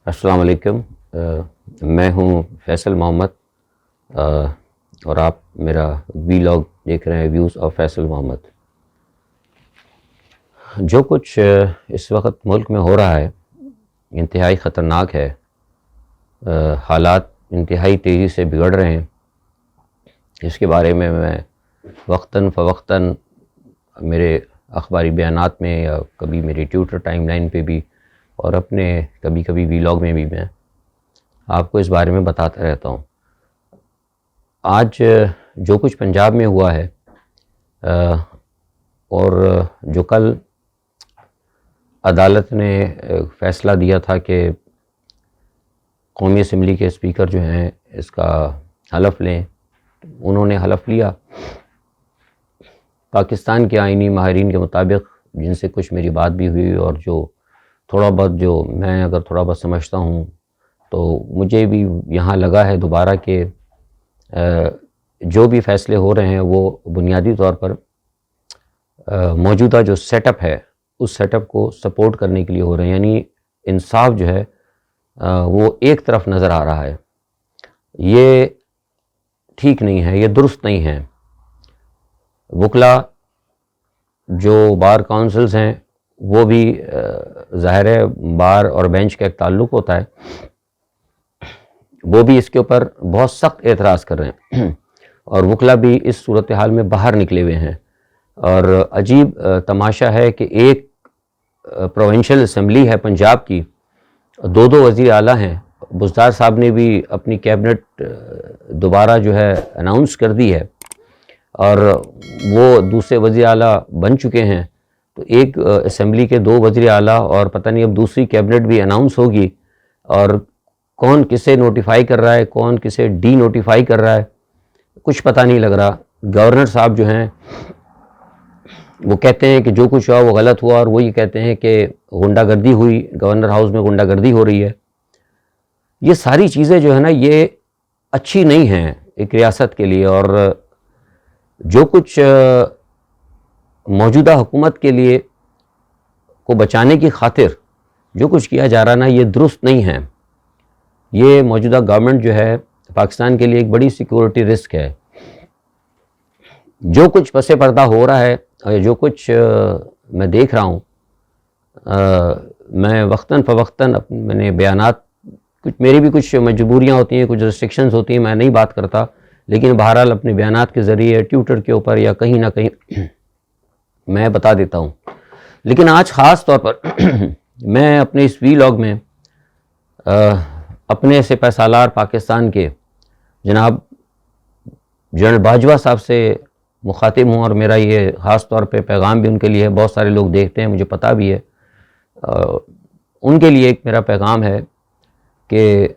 السلام علیکم۔ میں ہوں فیصل محمد، اور آپ میرا وی لاگ دیکھ رہے ہیں، ویوز آف فیصل محمد۔ جو کچھ اس وقت ملک میں ہو رہا ہے انتہائی خطرناک ہے۔ حالات انتہائی تیزی سے بگڑ رہے ہیں۔ اس کے بارے میں وقتاً فوقتاً میرے اخباری بیانات میں یا کبھی میری ٹویٹر ٹائم لائن پہ بھی اور اپنے کبھی کبھی وی لاگ میں بھی میں آپ کو اس بارے میں بتاتا رہتا ہوں۔ آج جو کچھ پنجاب میں ہوا ہے اور جو کل عدالت نے فیصلہ دیا تھا کہ قومی اسمبلی کے اسپیکر جو ہیں اس کا حلف لیں، انہوں نے حلف لیا۔ پاکستان کے آئینی ماہرین کے مطابق، جن سے کچھ میری بات بھی ہوئی اور جو تھوڑا بہت سمجھتا ہوں، تو مجھے بھی یہاں لگا ہے دوبارہ کہ جو بھی فیصلے ہو رہے ہیں وہ بنیادی طور پر موجودہ جو سیٹ اپ ہے اس سیٹ اپ کو سپورٹ کرنے کے لیے ہو رہے ہیں، یعنی انصاف جو ہے وہ ایک طرف نظر آ رہا ہے۔ یہ ٹھیک نہیں ہے، یہ درست نہیں ہے۔ وکلاء جو بار کونسلز ہیں وہ بھی ظاہر ہے بار اور بینچ کا ایک تعلق ہوتا ہے، وہ بھی اس کے اوپر بہت سخت اعتراض کر رہے ہیں اور وکلاء بھی اس صورتحال میں باہر نکلے ہوئے ہیں۔ اور عجیب تماشا ہے کہ ایک پروونشل اسمبلی ہے پنجاب کی، دو وزیر اعلیٰ ہیں۔ بزدار صاحب نے بھی اپنی کیبنٹ دوبارہ جو ہے اناؤنس کر دی ہے اور وہ دوسرے وزیر اعلیٰ بن چکے ہیں، تو ایک اسمبلی کے دو وزیر اعلیٰ اور پتہ نہیں اب دوسری کیبنٹ بھی اناؤنس ہوگی، اور کون کسے نوٹیفائی کر رہا ہے، کون کسے ڈی نوٹیفائی کر رہا ہے، کچھ پتہ نہیں لگ رہا۔ گورنر صاحب جو ہیں وہ کہتے ہیں کہ جو کچھ ہوا وہ غلط ہوا، اور وہ یہ کہتے ہیں کہ غنڈہ گردی ہوئی، گورنر ہاؤس میں غنڈہ گردی ہو رہی ہے۔ یہ ساری چیزیں جو ہے نا یہ اچھی نہیں ہیں ایک ریاست کے لیے، اور جو کچھ موجودہ حکومت کے لیے کو بچانے کی خاطر جو کچھ کیا جا رہا نا یہ درست نہیں ہے۔ یہ موجودہ گورنمنٹ جو ہے پاکستان کے لیے ایک بڑی سیکورٹی رسک ہے۔ جو کچھ پس پردہ ہو رہا ہے اور جو کچھ میں دیکھ رہا ہوں، میں وقتاً فوقتاً میں نے بیانات، میری بھی کچھ مجبوریاں ہوتی ہیں، کچھ ریسٹرکشنز ہوتی ہیں، میں نہیں بات کرتا، لیکن بہرحال اپنے بیانات کے ذریعے ٹویٹر کے اوپر یا کہیں نہ کہیں میں بتا دیتا ہوں۔ لیکن آج خاص طور پر میں اپنے اس وی لاگ میں اپنے سپہ سالار پاکستان کے جناب جنرل باجوہ صاحب سے مخاطب ہوں، اور میرا یہ خاص طور پہ پیغام بھی ان کے لیے ہے۔ بہت سارے لوگ دیکھتے ہیں، مجھے پتہ بھی ہے، ان کے لیے ایک میرا پیغام ہے کہ،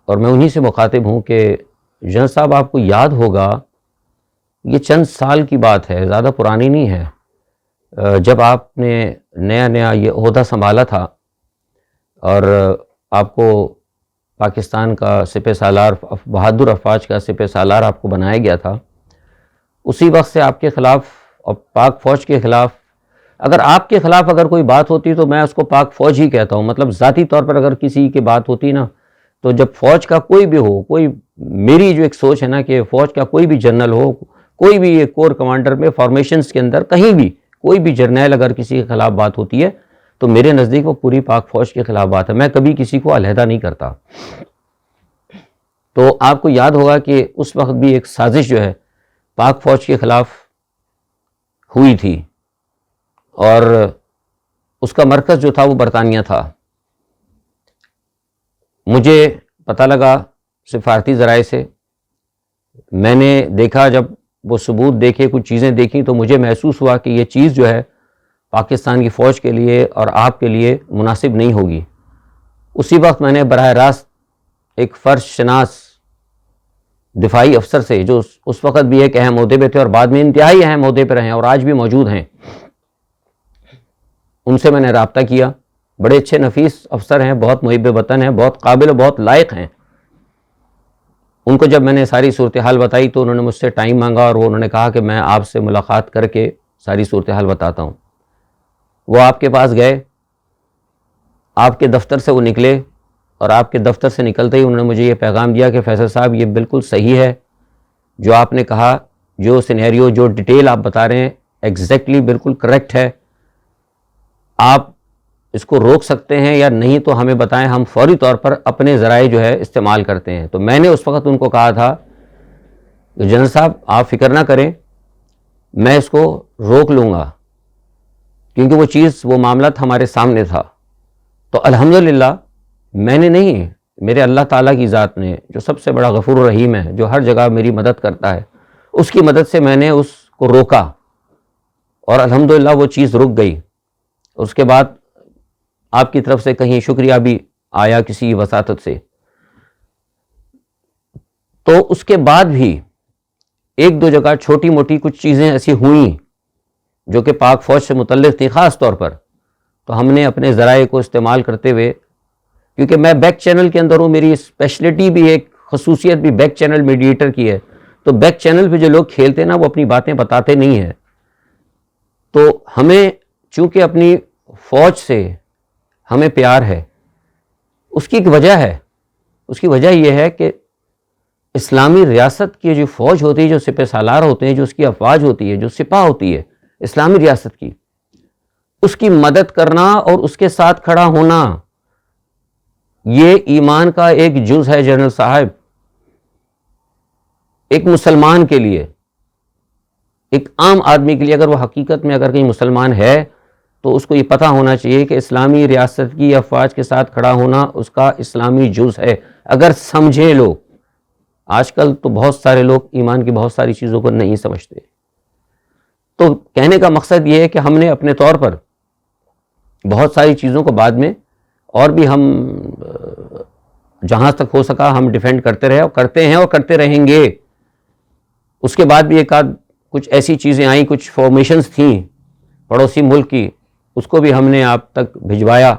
اور میں انہی سے مخاطب ہوں کہ جنرل صاحب آپ کو یاد ہوگا، یہ چند سال کی بات ہے، زیادہ پرانی نہیں ہے، جب آپ نے نیا یہ عہدہ سنبھالا تھا اور آپ کو پاکستان کا سپہ سالار، بہادر افواج کا سپہ سالار آپ کو بنایا گیا تھا، اسی وقت سے آپ کے خلاف اور پاک فوج کے خلاف، اگر آپ کے خلاف اگر کوئی بات ہوتی تو میں اس کو پاک فوج ہی کہتا ہوں، مطلب ذاتی طور پر اگر کسی کی بات ہوتی نا، تو جب فوج کا کوئی بھی ہو، کوئی، میری جو ایک سوچ ہے نا کہ فوج کا کوئی بھی جنرل ہو، کوئی بھی ایک کور کمانڈر میں فارمیشنز کے اندر کہیں بھی کوئی بھی جرنیل اگر کسی کے خلاف بات ہوتی ہے تو میرے نزدیک وہ پوری پاک فوج کے خلاف بات ہے، میں کبھی کسی کو علیحدہ نہیں کرتا۔ تو آپ کو یاد ہوگا کہ اس وقت بھی ایک سازش جو ہے پاک فوج کے خلاف ہوئی تھی، اور اس کا مرکز جو تھا وہ برطانیہ تھا۔ مجھے پتہ لگا سفارتی ذرائع سے، میں نے دیکھا، جب وہ ثبوت دیکھے، کچھ چیزیں دیکھیں، تو مجھے محسوس ہوا کہ یہ چیز جو ہے پاکستان کی فوج کے لیے اور آپ کے لیے مناسب نہیں ہوگی۔ اسی وقت میں نے براہ راست ایک فرض شناس دفاعی افسر سے، جو اس وقت بھی ایک اہم عہدے پہ تھے اور بعد میں انتہائی اہم عہدے پہ رہے اور آج بھی موجود ہیں، ان سے میں نے رابطہ کیا۔ بڑے اچھے نفیس افسر ہیں، بہت محب وطن ہیں، بہت قابل و بہت لائق ہیں۔ ان کو جب میں نے ساری صورتحال بتائی تو انہوں نے مجھ سے ٹائم مانگا، اور وہ انہوں نے کہا کہ میں آپ سے ملاقات کر کے ساری صورتحال بتاتا ہوں۔ وہ آپ کے پاس گئے، آپ کے دفتر سے وہ نکلے، اور آپ کے دفتر سے نکلتے ہی انہوں نے مجھے یہ پیغام دیا کہ فیصل صاحب یہ بالکل صحیح ہے جو آپ نے کہا، جو سینیریو جو ڈیٹیل آپ بتا رہے ہیں ایگزیکٹلی بالکل کریکٹ ہے، آپ اس کو روک سکتے ہیں یا نہیں تو ہمیں بتائیں، ہم فوری طور پر اپنے ذرائع جو ہے استعمال کرتے ہیں۔ تو میں نے اس وقت ان کو کہا تھا کہ جنرل صاحب آپ فکر نہ کریں، میں اس کو روک لوں گا، کیونکہ وہ چیز وہ معاملات ہمارے سامنے تھا۔ تو الحمدللہ میں نے نہیں، میرے اللہ تعالیٰ کی ذات نے جو سب سے بڑا غفور الرحیم ہے، جو ہر جگہ میری مدد کرتا ہے، اس کی مدد سے میں نے اس کو روکا اور الحمدللہ وہ چیز رک گئی۔ اس کے بعد آپ کی طرف سے کہیں شکریہ بھی آیا کسی وساطت سے۔ تو اس کے بعد بھی ایک دو جگہ چھوٹی موٹی کچھ چیزیں ایسی ہوئیں جو کہ پاک فوج سے متعلق تھی خاص طور پر، تو ہم نے اپنے ذرائع کو استعمال کرتے ہوئے، کیونکہ میں بیک چینل کے اندر ہوں، میری اسپیشلٹی بھی ایک خصوصیت بھی بیک چینل میڈیٹر کی ہے، تو بیک چینل پہ جو لوگ کھیلتے ہیں نا وہ اپنی باتیں بتاتے نہیں ہیں۔ تو ہمیں چونکہ اپنی فوج سے ہمیں پیار ہے، اس کی ایک وجہ ہے، اس کی وجہ یہ ہے کہ اسلامی ریاست کی جو فوج ہوتی ہے، جو سپہ سالار ہوتے ہیں، جو اس کی افواج ہوتی ہے، جو سپاہ ہوتی ہے اسلامی ریاست کی، اس کی مدد کرنا اور اس کے ساتھ کھڑا ہونا یہ ایمان کا ایک جز ہے جنرل صاحب۔ ایک مسلمان کے لیے، ایک عام آدمی کے لیے، اگر وہ حقیقت میں اگر کہیں مسلمان ہے تو اس کو یہ پتہ ہونا چاہیے کہ اسلامی ریاست کی افواج کے ساتھ کھڑا ہونا اس کا اسلامی جز ہے، اگر سمجھیں لوگ۔ آج کل تو بہت سارے لوگ ایمان کی بہت ساری چیزوں کو نہیں سمجھتے۔ تو کہنے کا مقصد یہ ہے کہ ہم نے اپنے طور پر بہت ساری چیزوں کو بعد میں اور بھی ہم جہاں تک ہو سکا ہم ڈیفینڈ کرتے رہے اور کرتے ہیں اور کرتے رہیں گے۔ اس کے بعد بھی ایک آدھ کچھ ایسی چیزیں آئیں، کچھ فارمیشنز تھیں پڑوسی ملک کی، اس کو بھی ہم نے آپ تک بھجوایا،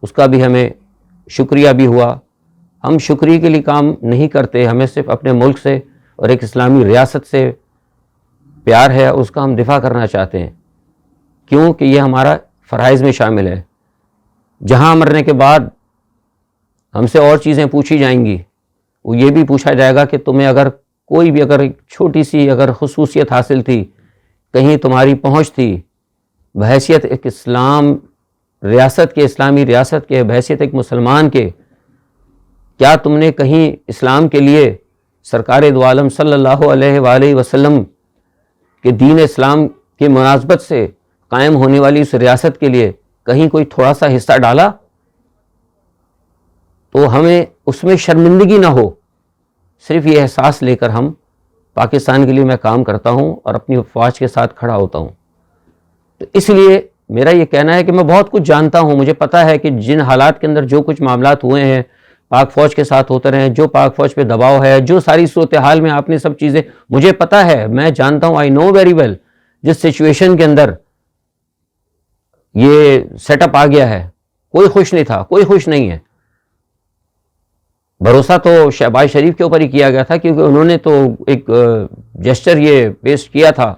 اس کا بھی ہمیں شکریہ بھی ہوا۔ ہم شکریہ کے لیے کام نہیں کرتے، ہمیں صرف اپنے ملک سے اور ایک اسلامی ریاست سے پیار ہے، اس کا ہم دفاع کرنا چاہتے ہیں، کیونکہ یہ ہمارا فرائض میں شامل ہے۔ جہاں مرنے کے بعد ہم سے اور چیزیں پوچھی جائیں گی، وہ یہ بھی پوچھا جائے گا کہ تمہیں اگر کوئی بھی اگر ایک چھوٹی سی اگر خصوصیت حاصل تھی، کہیں تمہاری پہنچ تھی، بحیثیت ایک اسلام ریاست کے، اسلامی ریاست کے، بحیثیت ایک مسلمان کے، کیا تم نے کہیں اسلام کے لیے سرکار دو عالم صلی اللہ علیہ وآلہ وسلم کہ دین اسلام کی مناسبت سے قائم ہونے والی اس ریاست کے لیے کہیں کوئی تھوڑا سا حصہ ڈالا؟ تو ہمیں اس میں شرمندگی نہ ہو، صرف یہ احساس لے کر ہم پاکستان کے لیے میں کام کرتا ہوں اور اپنی افواج کے ساتھ کھڑا ہوتا ہوں۔ تو اس لیے میرا یہ کہنا ہے کہ میں بہت کچھ جانتا ہوں، مجھے پتہ ہے کہ جن حالات کے اندر جو کچھ معاملات ہوئے ہیں پاک فوج کے ساتھ ہوتے رہے، جو پاک فوج پہ دباؤ ہے، جو ساری صورتحال میں آپ نے سب چیزیں مجھے پتہ ہے، میں جانتا ہوں، آئی نو ویری ویل، جس سچویشن کے اندر یہ سیٹ اپ آ گیا ہے، کوئی خوش نہیں تھا، کوئی خوش نہیں ہے۔ بھروسہ تو شہباز شریف کے اوپر ہی کیا گیا تھا، کیونکہ انہوں نے تو ایک جسچر یہ پیش کیا تھا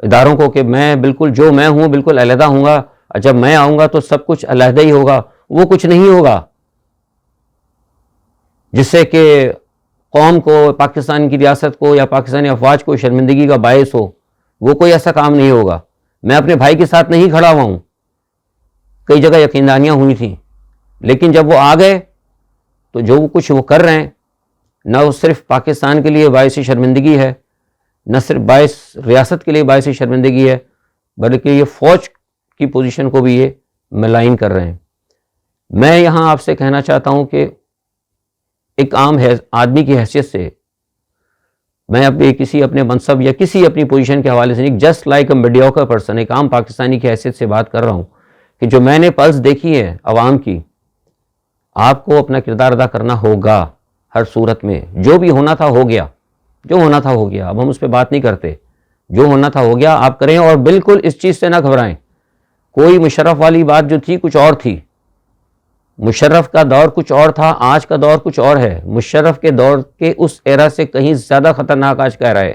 اداروں کو کہ میں بالکل جو میں ہوں بالکل علیحدہ ہوں گا، جب میں آؤں گا تو سب کچھ علیحدہ ہی ہوگا۔ وہ کچھ نہیں ہوگا جس سے کہ قوم کو، پاکستان کی ریاست کو یا پاکستانی افواج کو شرمندگی کا باعث ہو، وہ کوئی ایسا کام نہیں ہوگا۔ میں اپنے بھائی کے ساتھ نہیں کھڑا ہوا ہوں، کئی جگہ یقیندانیاں ہوئی تھیں، لیکن جب وہ آ گئے تو جو کچھ وہ کر رہے ہیں، نہ وہ صرف پاکستان کے لیے باعث شرمندگی ہے، نہ صرف باعث ریاست کے لیے باعث شرمندگی ہے، بلکہ یہ فوج کی پوزیشن کو بھی یہ ملائن کر رہے ہیں۔ میں یہاں آپ سے کہنا چاہتا ہوں کہ ایک عام آدمی کی حیثیت سے میں اب کسی اپنے منصب یا کسی اپنی پوزیشن کے حوالے سے نہیں، just like a mediocre person, ایک عام پاکستانی کی حیثیت سے بات کر رہا ہوں کہ جو میں نے پلس دیکھی ہے عوام کی، آپ کو اپنا کردار ادا کرنا ہوگا ہر صورت میں۔ جو بھی ہونا تھا ہو گیا، جو ہونا تھا ہو گیا، اب ہم اس پہ بات نہیں کرتے، جو ہونا تھا ہو گیا، آپ کریں اور بالکل اس چیز سے نہ گھبرائیں۔ کوئی مشرف والی بات جو تھی کچھ اور تھی، مشرف کا دور کچھ اور تھا، آج کا دور کچھ اور ہے۔ مشرف کے دور کے اس ایرا سے کہیں زیادہ خطرناک آج کا ایرا ہے۔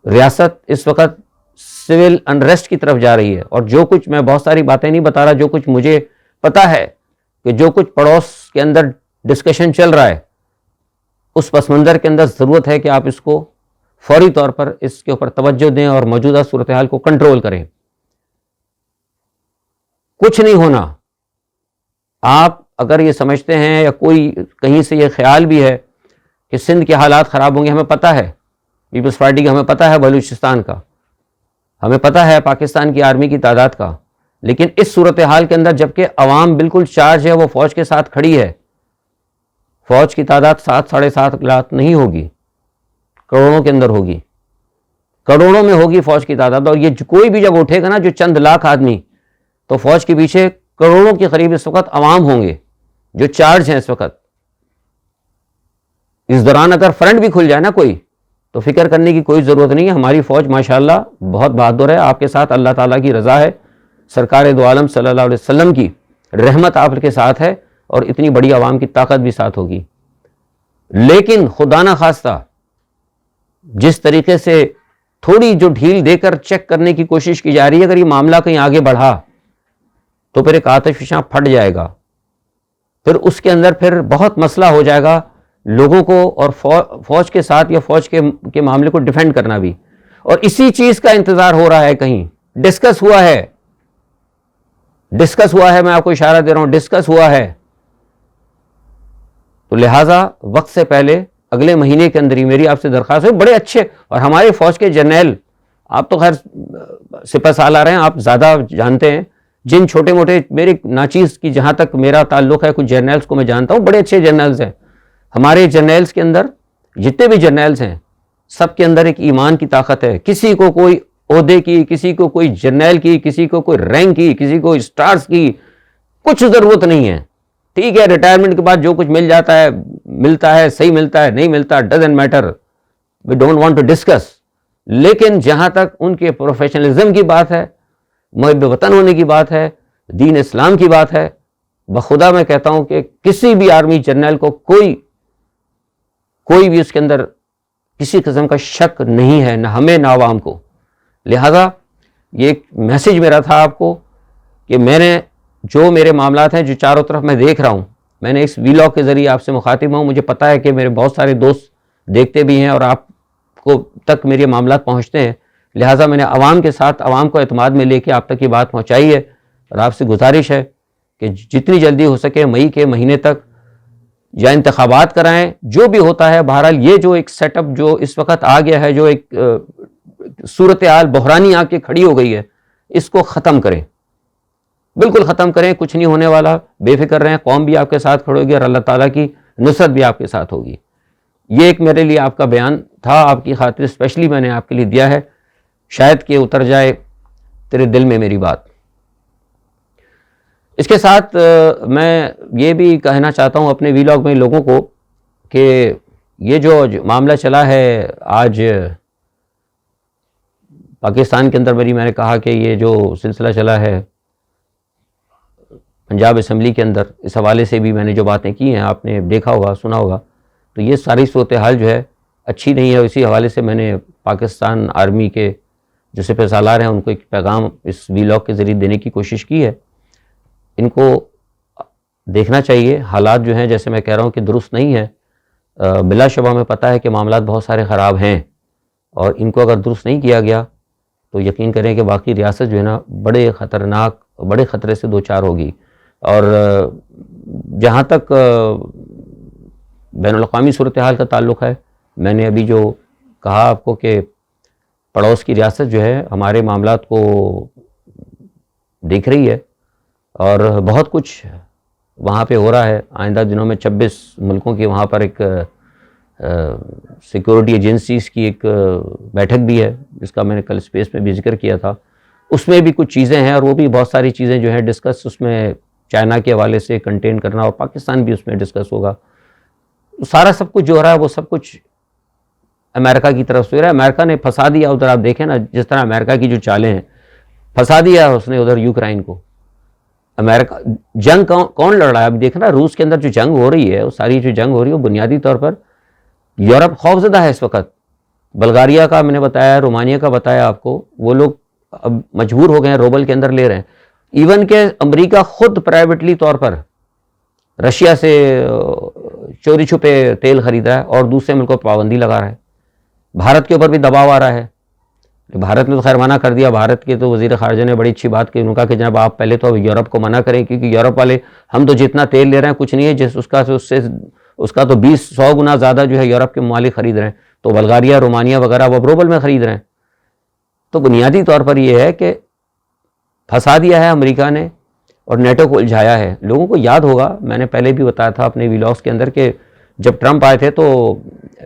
ریاست اس وقت سول انریسٹ کی طرف جا رہی ہے، اور جو کچھ میں بہت ساری باتیں نہیں بتا رہا، جو کچھ مجھے پتا ہے کہ جو کچھ پڑوس کے اندر ڈسکشن چل رہا ہے اس پس منظر کے اندر ضرورت ہے کہ آپ اس کو فوری طور پر اس کے اوپر توجہ دیں اور موجودہ صورتحال کو کنٹرول کریں. کچھ نہیں ہونا. آپ اگر یہ سمجھتے ہیں یا کوئی کہیں سے یہ خیال بھی ہے کہ سندھ کے حالات خراب ہوں گے، ہمیں پتہ ہے پیپلز پارٹی کا، ہمیں پتہ ہے بلوچستان کا، ہمیں پتہ ہے پاکستان کی آرمی کی تعداد کا، لیکن اس صورتحال کے اندر جبکہ عوام بالکل چارج ہے، وہ فوج کے ساتھ کھڑی ہے. فوج کی تعداد 7-7.5 لاکھ نہیں ہوگی، کروڑوں کے اندر ہوگی، کروڑوں میں ہوگی فوج کی تعداد. اور یہ کوئی بھی جب اٹھے گا نا جو چند لاکھ آدمی، تو فوج کے پیچھے کروڑوں کے قریب اس وقت عوام ہوں گے جو چارج ہیں اس وقت. اس دوران اگر فرنٹ بھی کھل جائے نا کوئی، تو فکر کرنے کی کوئی ضرورت نہیں ہے. ہماری فوج ماشاءاللہ بہت بہادر ہے. آپ کے ساتھ اللہ تعالیٰ کی رضا ہے، سرکار دو عالم صلی اللہ علیہ وسلم کی رحمت آپ کے ساتھ ہے، اور اتنی بڑی عوام کی طاقت بھی ساتھ ہوگی. لیکن خدا نہ خواستہ جس طریقے سے تھوڑی جو ڈھیل دے کر چیک کرنے کی کوشش کی جا رہی ہے، اگر یہ معاملہ کہیں آگے بڑھا تو پھر ایک آتش فشاں پھٹ جائے گا، پھر اس کے اندر پھر بہت مسئلہ ہو جائے گا لوگوں کو، اور فوج کے ساتھ یا فوج کے معاملے کو ڈیفینڈ کرنا بھی. اور اسی چیز کا انتظار ہو رہا ہے، کہیں ڈسکس ہوا ہے، میں آپ کو اشارہ دے رہا ہوں، ڈسکس ہوا ہے. تو لہٰذا وقت سے پہلے اگلے مہینے کے اندر ہی میری آپ سے درخواست ہے. بڑے اچھے، اور ہمارے فوج کے جرنیل، آپ تو خیر سپہ سالار ہیں، آپ زیادہ جانتے ہیں، جن چھوٹے موٹے میرے ناچیز کی جہاں تک میرا تعلق ہے، کچھ جرنیلز کو میں جانتا ہوں، بڑے اچھے جرنیلز ہیں. ہمارے جرنیلز کے اندر جتنے بھی جرنیلز ہیں سب کے اندر ایک ایمان کی طاقت ہے. کسی کو کوئی عہدے کی، کسی کو کوئی جرنیل کی، کسی کو کوئی رینک کی، کسی کو اسٹارز کی کچھ ضرورت نہیں ہے. ٹھیک ہے، ریٹائرمنٹ کے بعد جو کچھ مل جاتا ہے ملتا ہے، صحیح ملتا ہے نہیں ملتا، doesn't matter, we don't want to discuss. لیکن جہاں تک ان کے پروفیشنلزم کی بات ہے، محب وطن ہونے کی بات ہے، دین اسلام کی بات ہے، بخدا میں کہتا ہوں کہ کسی بھی آرمی جرنیل کو کوئی بھی اس کے اندر کسی قسم کا شک نہیں ہے، نہ ہمیں نہ عوام کو. لہذا یہ ایک میسج میرا تھا آپ کو کہ میں نے جو میرے معاملات ہیں جو چاروں طرف میں دیکھ رہا ہوں، میں نے اس ویلاگ کے ذریعے آپ سے مخاطب ہوں. مجھے پتا ہے کہ میرے بہت سارے دوست دیکھتے بھی ہیں اور آپ کو تک میرے معاملات پہنچتے ہیں. لہٰذا میں نے عوام کے ساتھ، عوام کو اعتماد میں لے کے آپ تک یہ بات پہنچائی ہے، اور آپ سے گزارش ہے کہ جتنی جلدی ہو سکے مئی کے مہینے تک یا انتخابات کرائیں، جو بھی ہوتا ہے. بہرحال یہ جو ایک سیٹ اپ جو اس وقت آ گیا ہے، جو ایک صورتحال بحرانی آ کے کھڑی ہو گئی ہے، اس کو ختم کریں، بالکل ختم کریں. کچھ نہیں ہونے والا، بے فکر رہیں. قوم بھی آپ کے ساتھ کھڑے ہوگی اور اللہ تعالیٰ کی نصرت بھی آپ کے ساتھ ہوگی. یہ ایک میرے لیے آپ کا بیان تھا، آپ کی خاطر اسپیشلی میں نے آپ کے لیے دیا ہے، شاید کہ اتر جائے تیرے دل میں میری بات. اس کے ساتھ میں یہ بھی کہنا چاہتا ہوں اپنے ویلاگ میں لوگوں کو کہ یہ جو معاملہ چلا ہے آج پاکستان کے اندر، میں نے کہا کہ یہ جو سلسلہ چلا ہے پنجاب اسمبلی کے اندر، اس حوالے سے بھی میں نے جو باتیں کی ہیں آپ نے دیکھا ہوگا، سنا ہوگا. تو یہ ساری صورتحال جو ہے اچھی نہیں ہے. اسی حوالے سے میں نے پاکستان آرمی کے جو سپہ سالار ہیں ان کو ایک پیغام اس ویلاگ کے ذریعے دینے کی کوشش کی ہے. ان کو دیکھنا چاہیے، حالات جو ہیں جیسے میں کہہ رہا ہوں کہ درست نہیں ہے. بلا شبہ ہمیں پتہ ہے کہ معاملات بہت سارے خراب ہیں، اور ان کو اگر درست نہیں کیا گیا تو یقین کریں کہ باقی ریاست جو ہے نا بڑے خطرناک، بڑے خطرے سے دوچار ہوگی. اور جہاں تک بین الاقوامی صورتحال کا تعلق ہے، میں نے ابھی جو کہا آپ کو کہ پڑوس کی ریاست جو ہے ہمارے معاملات کو دیکھ رہی ہے، اور بہت کچھ وہاں پہ ہو رہا ہے. آئندہ دنوں میں 26 ملکوں کی وہاں پر ایک سیکورٹی ایجنسیز کی ایک بیٹھک بھی ہے، جس کا میں نے کل اسپیس میں بھی ذکر کیا تھا. اس میں بھی کچھ چیزیں ہیں، اور وہ بھی بہت ساری چیزیں جو ہیں ڈسکس اس میں چائنا کے حوالے سے کنٹین کرنا، اور پاکستان بھی اس میں ڈسکس ہوگا. سارا سب کچھ جو ہو رہا ہے وہ سب کچھ امریکہ کی طرف سے ہو رہا ہے. امریکہ نے پھنسا دیا ادھر، آپ دیکھیں نا جس طرح امریکہ کی جو چالیں ہیں، پھنسا دیا اس نے ادھر یوکرائن کو. امریکہ جنگ کون لڑ رہا ہے؟ اب دیکھنا روس کے اندر جو جنگ ہو رہی ہے، وہ ساری جو جنگ ہو رہی ہے وہ بنیادی طور پر یورپ خوفزدہ ہے اس وقت. بلغاریہ کا میں نے بتایا، رومانیہ کا بتایا آپ کو، وہ لوگ اب مجبور ہو گئے ہیں، روبل کے اندر لے رہے ہیں. ایون کہ امریکہ خود پرائیویٹلی طور پر رشیا سے چوری چھپے تیل خرید رہا ہے اور دوسرے ملکوں پر پابندی لگا رہا ہے. بھارت کے اوپر بھی دباؤ آ رہا ہے. بھارت نے تو خیر منع کر دیا. بھارت کے تو وزیر خارجہ نے بڑی اچھی بات کی. انہوں نے کہا کہ جناب آپ پہلے تو یورپ کو منع کریں, کیونکہ یورپ والے ہم تو جتنا تیل لے رہے ہیں کچھ نہیں ہے, اس کا تو 100 گنا زیادہ جو ہے یورپ کے ممالک خرید رہے ہیں. تو بلغاریہ, رومانیہ وغیرہ وہ روبل میں خرید رہے ہیں. تو بنیادی طور پر یہ ہے کہ پھنسا دیا ہے امریکہ نے اور نیٹو کو الجھایا ہے. لوگوں کو یاد ہوگا, میں نے پہلے بھی بتایا تھا اپنے ویلاگس کے اندر, کہ جب ٹرمپ آئے تھے تو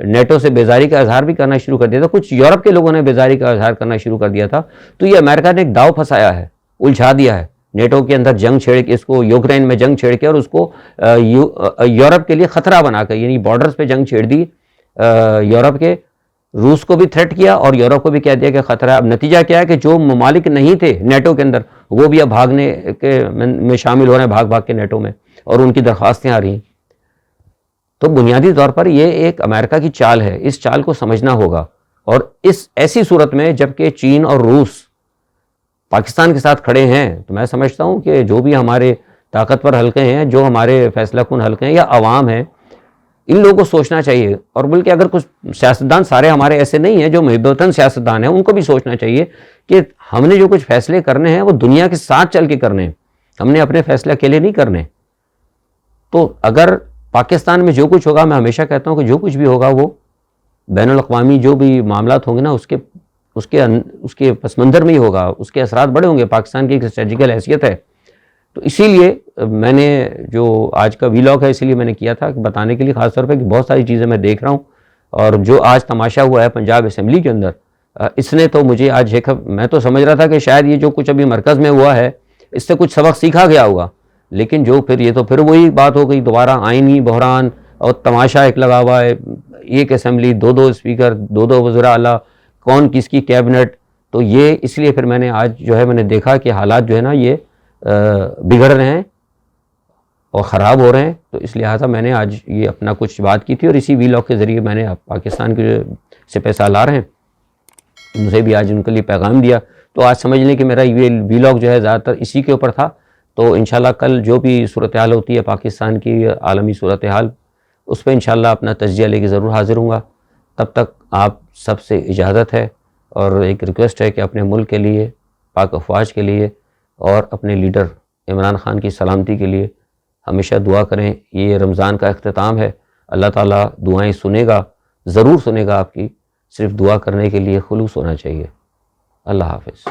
نیٹو سے بیزاری کا اظہار بھی کرنا شروع کر دیا تھا. کچھ یورپ کے لوگوں نے بیزاری کا اظہار کرنا شروع کر دیا تھا. تو یہ امریکہ نے ایک داؤ پھنسایا ہے, الجھا دیا ہے. نیٹو کے اندر جنگ چھیڑ کے, اس کو یوکرین میں جنگ چھیڑ کے اور اس کو یورپ کے لیے خطرہ بنا کر, یعنی بارڈرز پہ جنگ چھیڑ دی یورپ کے. روس کو بھی تھریٹ کیا اور یورپ کو بھی کہہ دیا کہ خطرہ ہے. اب نتیجہ کیا ہے کہ جو ممالک نہیں تھے نیٹو کے اندر وہ بھی اب بھاگنے کے میں شامل ہو رہے ہیں, بھاگ کے نیٹو میں, اور ان کی درخواستیں آ رہی ہیں. تو بنیادی طور پر یہ ایک امریکہ کی چال ہے. اس چال کو سمجھنا ہوگا. اور اس ایسی صورت میں جب کہ چین اور روس پاکستان کے ساتھ کھڑے ہیں, تو میں سمجھتا ہوں کہ جو بھی ہمارے طاقتور حلقے ہیں, جو ہمارے فیصلہ کن حلقے ہیں یا عوام ہیں, ان لوگوں کو سوچنا چاہیے. اور بلکہ اگر کچھ سیاستدان سارے ہمارے ایسے نہیں ہیں جو محب وطن سیاستدان ہیں, ان کو بھی سوچنا چاہیے کہ ہم نے جو کچھ فیصلے کرنے ہیں وہ دنیا کے ساتھ چل کے کرنے ہیں, ہم نے اپنے فیصلے اکیلے نہیں کرنے. تو اگر پاکستان میں جو کچھ ہوگا, میں ہمیشہ کہتا ہوں کہ جو کچھ بھی ہوگا وہ بین الاقوامی جو بھی معاملات ہوں گے نا, اس کے پس منظر میں ہی ہوگا. اس کے اثرات بڑے ہوں گے. پاکستان کی ایک اسٹریٹجیکل حیثیت ہے. تو اسی لیے میں نے جو آج کا ویلاگ ہے اسی لیے میں نے کیا تھا کہ بتانے کے لیے, خاص طور پہ کہ بہت ساری چیزیں میں دیکھ رہا ہوں. اور جو آج تماشا ہوا ہے پنجاب اسمبلی کے اندر, اس نے تو مجھے آج میں تو سمجھ رہا تھا کہ شاید یہ جو کچھ ابھی مرکز میں ہوا ہے اس سے کچھ سبق سیکھا گیا ہوگا. لیکن جو پھر یہ تو پھر وہی بات ہو گئی دوبارہ, آئینی بحران اور تماشا ایک لگا ہوا ہے. ایک اسمبلی, دو اسپیکر, دو وزراء اعلیٰ, کون کس کی کیبنٹ. تو یہ اس لیے پھر میں نے آج جو ہے میں نے دیکھا کہ حالات جو ہے نا یہ بگڑ رہے ہیں اور خراب ہو رہے ہیں. تو اس لحاظہ میں نے آج یہ اپنا کچھ بات کی تھی, اور اسی ویلاگ کے ذریعے میں نے پاکستان کے جو سپہ سالار ہیں مجھے بھی آج ان کے لیے پیغام دیا. تو آج سمجھ لیں کہ میرا یہ ویلاگ جو ہے زیادہ تر اسی کے اوپر تھا. تو انشاءاللہ کل جو بھی صورتحال ہوتی ہے پاکستان کی عالمی صورتحال, اس پہ انشاءاللہ اپنا تجزیہ لے کے ضرور حاضر ہوں گا. تب تک آپ سب سے اجازت ہے, اور ایک ریکویسٹ ہے کہ اپنے ملک کے لیے, پاک افواج کے لیے اور اپنے لیڈر عمران خان کی سلامتی کے لیے ہمیشہ دعا کریں. یہ رمضان کا اختتام ہے, اللہ تعالیٰ دعائیں سنے گا, ضرور سنے گا آپ کی. صرف دعا کرنے کے لیے خلوص ہونا چاہیے. اللہ حافظ.